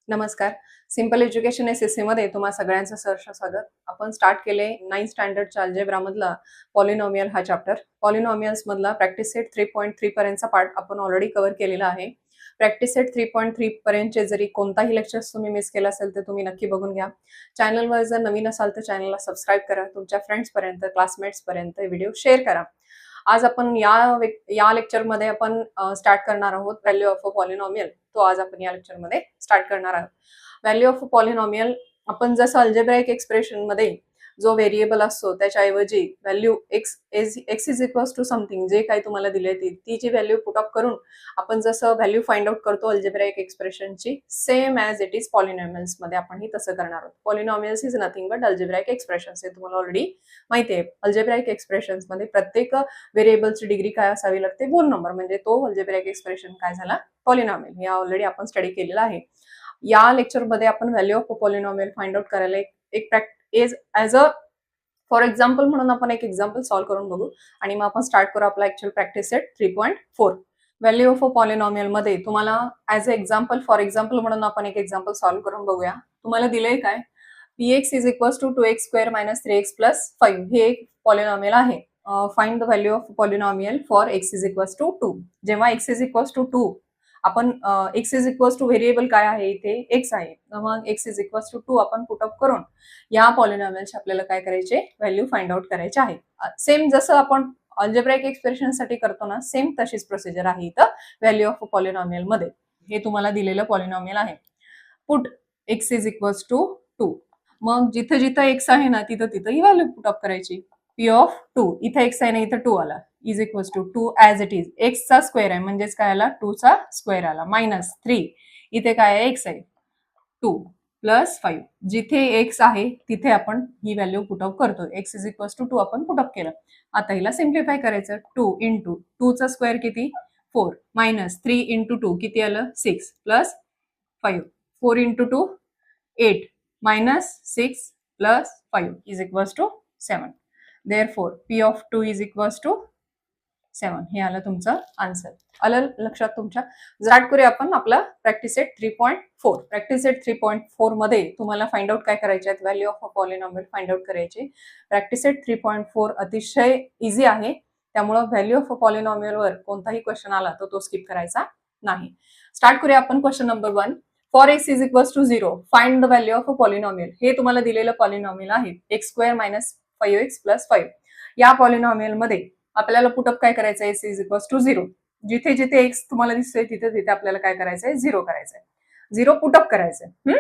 नमस्कार. Simple education SSC मध्ये तुम्हा सगळ्यांचं सहर्ष स्वागत. आपण स्टार्ट केले 9th स्टँडर्डच्या अल्जेब्रा मधला पॉलिनॉमियल हा चॅप्टर. पॉलिनॉमियल्स मधला प्रॅक्टिस सेट 3.3 पर्यंतचा पार्ट आपण ऑलरेडी कव्हर केलेला आहे. प्रॅक्टिस सेट 3.3 पर्यंतचे जरी कोणताही लेक्चर्स तुम्ही मिस केला असेल तर तुम्ही नक्की बघून घ्या. चॅनलवर जर नवीन असाल तर चॅनलला सबस्क्राईब करा. तुमच्या फ्रेंड्स पर्यंत, क्लासमेट्स पर्यंत व्हिडिओ शेअर करा. आज आपण या लेक्चरमध्ये आपण स्टार्ट करणार आहोत व्हॅल्यू ऑफ अ पॉलिनॉमियल. तो आज आपण या लेक्चरमध्ये स्टार्ट करणार आहोत. व्हॅल्यू ऑफ अ पॉलिनॉमियल आपण जसं अल्जेब्राइक एक्सप्रेशन मध्ये जो व्हेरिएबल असतो त्याच्याऐवजी value x is equals to something जे काही तुम्हाला दिले ती जी व्हॅल्यू पुट अप करून आपण जसं व्हॅल्यू फाइंड आउट करतो अल्जेब्राइक एक्सप्रेशनची, same as it is polynomials मध्ये आपण ही तसं करणार आहोत. Polynomials is nothing but algebraic expressions. हे तुम्हाला ऑलरेडी माहिती आहे. अल्जेब्राइक एक्सप्रेशन्स मध्ये प्रत्येक व्हेरिएबलची डिग्री काय असावी लागते? 2 नंबर. म्हणजे तो अल्जेब्राइक एक्सप्रेशन काय झाला? पॉलिनॉमियल. हे ऑलरेडी आपण स्टडी केलेला आहे. या लेक्चरमध्ये आपण value of a polynomial find out करायला एक ॲज अ फॉर एक्झाम्पल म्हणून आपण एक एक्झाम्पल सॉल्व्ह करून बघू आणि मग आपण स्टार्ट करू आपला actual practice set 3.4. Value of a polynomial मध्ये तुम्हाला as a example for example म्हणून आपण एक एक्झाम्पल सॉल्व्ह करून बघूया. तुम्हाला दिलंय काय? px is equals to 2x² - 3x + 5 हे एक पॉलिनॉमियल आहे. Find the value of polynomial for x is equals to 2. जेव्हा x इज इक्वल्स टू 2 आपण x is equals to variable काय आहे इथे? x आहे. मग x इज इक्वल्स टू 2 आपण पुट अप करून या पॉलिनॉमियलचे आपल्याला काय करायचे? व्हॅल्यू फाइंड आउट करायचे आहे. सेम जसं आपण अल्जेब्राइक एक्सप्रेशन साठी करतो ना, सेम तशीच प्रोसिजर आहे इथं व्हॅल्यू ऑफ पॉलिनॉमियल मध्ये. हे तुम्हाला दिलेलं पॉलिनॉमियल आहे. Put x is equals to 2. मग जिथं जिथं x आहे ना तिथं ही व्हॅल्यू पुट अप करायची. p ऑफ 2 इथं x आहे ना, इथं 2 आला. Is equals to 2 as it is. x चा स्क्वेअर आहे म्हणजेच काय आला? 2 चा स्क्वेअर आला. -3 इथे काय आहे? x आहे. 2 + 5 जिथे x आहे तिथे आपण ही व्हॅल्यू पुट अप करतो. x इज इक्वल्स टू 2 आपण पुट अप केलं. आता हिला सिम्प्लिफाय करायचं. 2 × 2 चा स्क्वेअर किती? 4 -3 × 2 किती आलं? 6 + 5 4 × 2 8 -6 + 5 is equals to 7. Therefore p of 2 is equals to 7. हे आलं तुमचं आन्सर. आलं लक्षात तुमच्या? स्टार्ट करूया आपण आपला प्रॅक्टिस सेट 3.4. प्रॅक्टिस सेट 3.4 मध्ये तुम्हाला फाइंड आउट काय करायचे आहेत? Value of a polynomial find out करायचे. प्रॅक्टिस सेट 3.4 अतिशय इझी आहे. त्यामुळे व्हॅल्यू ऑफ अ पॉलिनॉमियल वर कोणताही क्वेश्चन आला तर तो स्किप करायचा नाही. स्टार्ट करूया आपण question number 1. For x is equals to 0 find the value of a polynomial. हे तुम्हाला दिलेलं पॉलिनॉमियल आहे x² - 5x + 5. या पॉलिनॉमियल मध्ये आपल्याला पुटअप काय करायचं आहे? x is equals to 0. जिथे जिथे x तुम्हाला दिसतोय तिथे तिथे आपल्याला काय करायचंय? 0 करायचंय. 0 पुटअप करायचंय.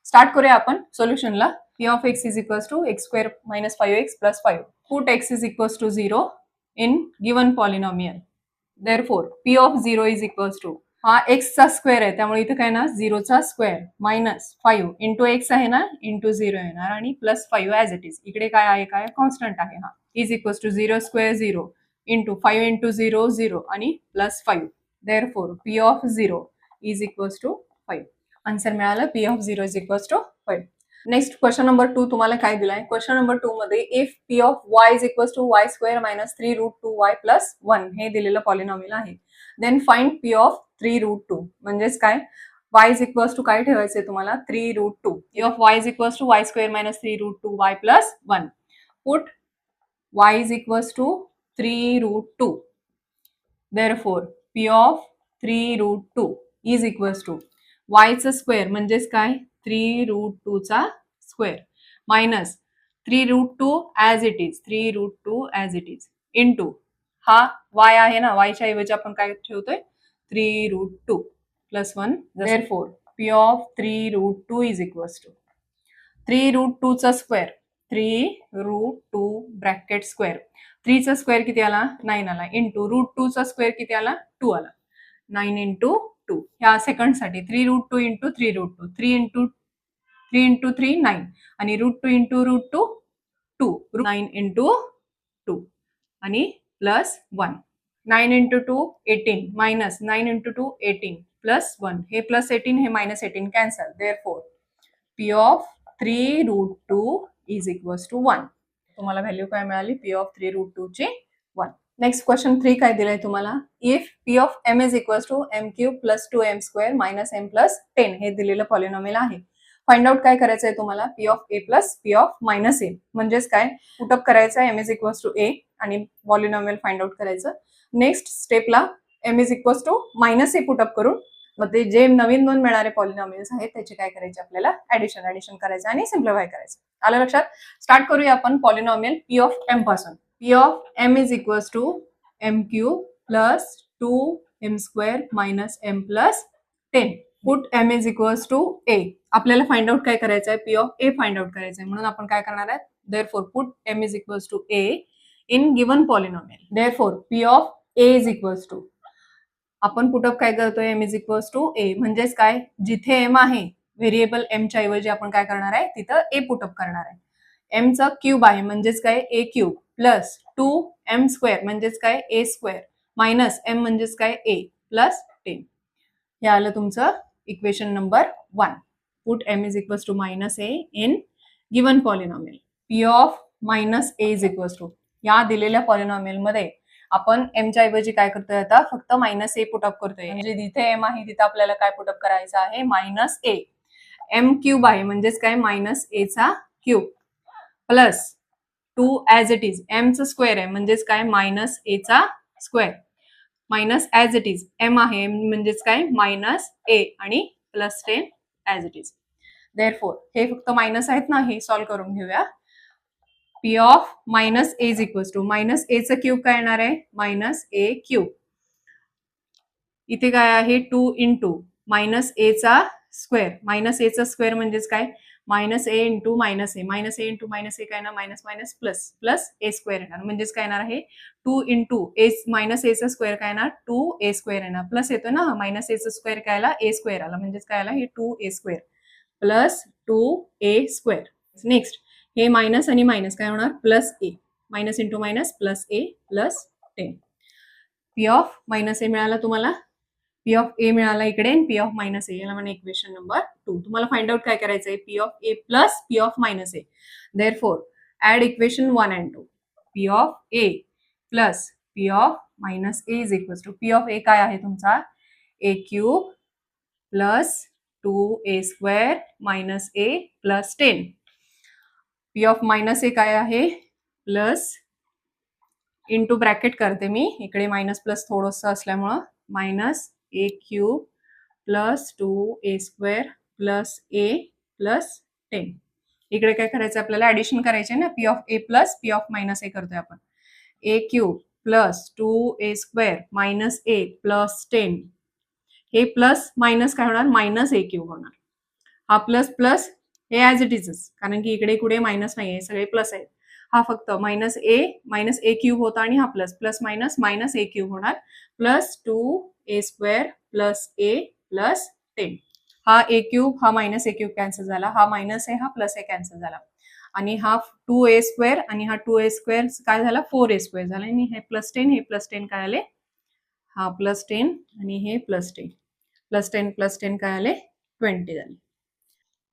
स्टार्ट करूया आपण सोल्युशनला. p of x is equals to x² - 5x + 5. Put x is equals to 0 in given polynomial. Therefore p of 0 is equals to हा x चा स्क्वेअर आहे त्यामुळे इथे काय ना 0 चा स्क्वेअर -5 इंटू x आहे ना इंटू 0 येणार आणि +5 ॲज इट इज. इकडे काय आहे? काय कॉन्स्टंट आहे हा. Is equals to 0² 0 into 5 into 0 0 आणि +5. Therefore p of 0 is equals to 5. Answer मिळालं. p of 0 is equals to 5. Next question number 2 तुम्हाला काय दिलाय? क्वेश्चन नंबर 2 मध्ये if p of y is equals to y² - 3√2y + 1 हे दिलेलं polynomial आहे. Then find p of 3√2 म्हणजेच काय? y इज इक्वल्स टू काय ठेवायचंय तुम्हाला? 3√2. p of y is equals to y² - 3√2y + 1. Put y is equals to 3√2. Therefore p of 3√2 is equals to y चा square म्हणजेच काय? 3√2 चा square minus 3√2 as it is. 3√2 as it is into हा y आहे ना, y च्या ऐवजी आपण काय ठेवतोय? 3√2 + 1. Therefore p of 3√2 is equals to 3√2 चा स्क्वेअर 3√2 ब्रॅकेट स्क्वेअर 3 चा स्क्वेअर किती आला? 9 आला. इंटू √2 चा स्क्वेअर किती आला? 2 आला. 9 इंटू 2 ह्या सेकंड साठी 3√2 इंटू 3√2 3 इंटू 3 9 आणि √2 इंटू √2 2 9 इंटू 2 आणि +1. 9 इंटू 2 18 मायनस 9 इंटू 2 18 +1 हे +18 हे -18 cancel. Therefore p of 3√2 is equals to 1. तुम्हाला व्हॅल्यू काय मिळाली? p ऑफ 3√2 ची 1. नेक्स्ट क्वेश्चन 3 काय दिलंय तुम्हाला, if P of M is equals to M cube plus 2m² minus M plus 10 हे दिलेलं पॉलिनॉमियल आहे. फाइंड आउट काय करायचंय तुम्हाला, P of A plus P of minus A, म्हणजेच काय पुटअप करायचं M is equals to A आणि पॉलिनॉमियल फाइंड आउट करायचं. नेक्स्ट स्टेपला M is equals to minus A put up करून मग ते जे नवीन दोन मिळणारे पॉलिनॉमियल्स आहेत त्याचे काय करायचे आपल्याला ऍडिशन करायचं आणि सिम्प्लिफाय करायचं. आलं लक्षात. स्टार्ट करूया आपण पॉलिनॉमियल पी ऑफ एम पासून. P of M is equals to M cube plus 2m² minus M plus 10. Put M is equals to A. आपल्याला फाइंड आउट काय करायचं आहे, P of A find out करायचं आहे, म्हणून आपण काय करणार आहे, therefore put M is equals to A in given polynomial. Therefore P of A is equals to, आपण पुटअप काय करतोय, एम इज इक्वल्स टू ए, म्हणजेच काय जिथे एम आहे व्हेरिएबल एमच्या ऐवजी आपण काय करणार आहे, तिथं ए पुटअप करणार आहे. एमचा क्यूब आहे म्हणजेच काय ए क्यूब प्लस 2m² म्हणजेच काय ए स्क्वेअर मायनस एम म्हणजेच काय ए प्लस 10. हे आलं तुमचं equation number 1. Put M is equals to minus A in given polynomial. P of minus A is equals to, या दिलेल्या पॉलिनॉमियल मध्ये आपण एमच्या ऐवजी काय करतोय, आता फक्त मायनस ए पुटअप करतोय. म्हणजे जिथे एम आहे तिथे आपल्याला काय पुटअप करायचं आहे, मायनस ए. एम क्यूब आहे म्हणजेच काय मायनस ए चा cube plus 2 as it is एमचं स्क्वेअर आहे म्हणजेच काय मायनस ए चा square minus as it is M आहे म्हणजेच काय मायनस ए आणि plus 10 as it is. Therefore हे फक्त मायनस आहेत ना, हे सॉल्व्ह करून घेऊया. P of minus A is equals to minus A चा क्यूब काय येणार आहे, मायनस ए क्यूब. इथे काय आहे 2 इंटू मायनस ए चा स्क्वेअर. मायनस ए चा स्क्वेअर म्हणजेच काय minus A into minus A. Minus A into minus A काय ना मायनस मायनस प्लस प्लस ए स्क्वेअर येणार म्हणजेच काय येणार आहे 2 इंटू ए मायनस ए चा स्क्वेअर काय येणार 2a स्क्वेअर येणार. प्लस येतो ना मायनस ए चा स्क्वेअर काय आला ए स्क्वेअर आला म्हणजेच काय आला हे 2a square plus 2a square. Next हे मायनस आणि मायनस काय होणार plus A. Minus into minus plus A plus 10. P of minus A मिळाला तुम्हाला, पी ऑफ ए मिळाला इकडे, पी ऑफ मायनस ए याला म्हणजे इक्वेशन नंबर 2. तुम्हाला फाइंड आउट काय करायचंय, P of A plus P of minus A. Therefore add equation 1 and 2. P of A plus P of minus A is equals to, P of A काय आहे तुमचा A cube plus 2a² minus A plus 10. P of minus A काय आहे plus into bracket करते मी इकडे, minus plus थोडंसं असल्यामुळं minus A cube plus 2a² plus A plus 10. इकडे काय करायचं आपल्याला ऍडिशन करायचे ना, P of A plus P of minus A करतोय आपण. A cube plus 2a² minus A plus 10. हे प्लस मायनस काय होणार मायनस ए क्यूब होणार. हा प्लस प्लस हे ऍज इट इजच, कारण की इकडे कुठे मायनस नाही आहे, सगळे प्लस आहेत. हा फक्त मायनस ए क्यूब होता आणि हा plus plus minus minus A cube होणार plus 2a² plus A plus 10. हा ए क्यूब हा मायनस ए क्यूब कॅन्सल झाला, हा मायनस आहे हा प्लस ए कॅन्सल झाला आणि हा 2a² आणि हा 2a² काय झाला 4a² झाला आणि हे प्लस 10 हे प्लस 10 काय आले, हा प्लस 10 आणि हे प्लस 10 प्लस 10 काय आले 20 झाले.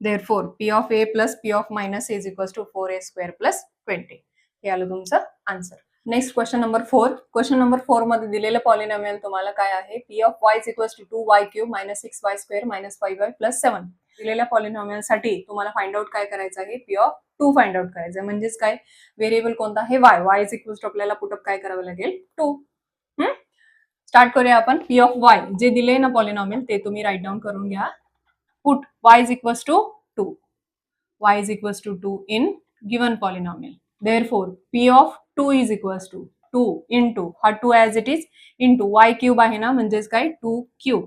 Therefore, P of A plus P of minus A is equals to 4a² plus 20. हे आलं तुमचं answer. Next question number 4. Question number 4 मध्ये दिलेलं पॉलिनॉमियल तुम्हाला काय आहे, P of y is equals to 2y³ minus 6y² minus 5y plus 7. दिलेल्या polynomial साठी तुम्हाला फाइंड आउट काय करायचं आहे, P of 2 फाइंड आउट करायचं आहे. म्हणजेच काय व्हेरिएबल कोणता आहे y is equals to आपल्याला पुटअप काय करावं लागेल 2. स्टार्ट करूया आपण. P of y जे दिले ना पॉलिनॉमियल ते तुम्ही राईट डाऊन करून घ्या. Put y is equals to 2. Y is equals to 2 in given polynomial. Therefore, P of 2 is equals to 2 into हा 2 as it is into y cube आहे ना म्हणजेच काय 2 cube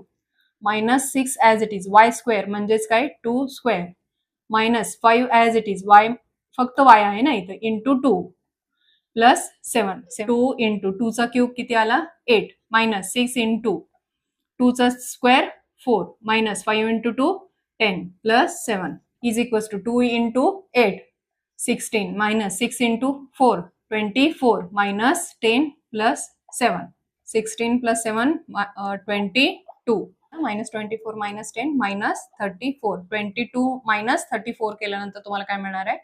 minus 6 as it is y square म्हणजेच काय 2 square minus 5 as it is y फक्त y आहे ना इथे into 2 plus 7. 2 into 2 चा क्यूब किती आला 8 minus 6 into 2 चा square 4 minus 5 into 2 10 plus 7 is equals to 2 into 8 16 minus 6 into 4 24 minus 10 plus 7 16 plus 7 22 minus 24 minus 10 minus 34 22 minus 34 केल्यानंतर तुम्हाला काय मिळणार आहे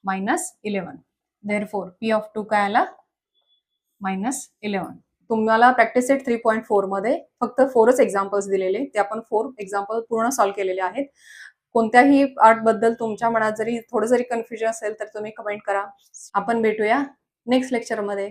minus 11. Therefore P of 2 काय आला -11. तुम्हाला प्रॅक्टिस सेट 3.4 मध्ये फक्त 4च एक्झाम्पल्स दिलेले, ते आपण 4 एक्झाम्पल पूर्ण सॉल्व्ह केलेले आहेत. कोणत्याही पार्टबद्दल तुमच्या मनात जरी थोडं जरी कन्फ्युजन असेल तर तुम्ही कमेंट करा. आपण भेटूया नेक्स्ट लेक्चरमध्ये.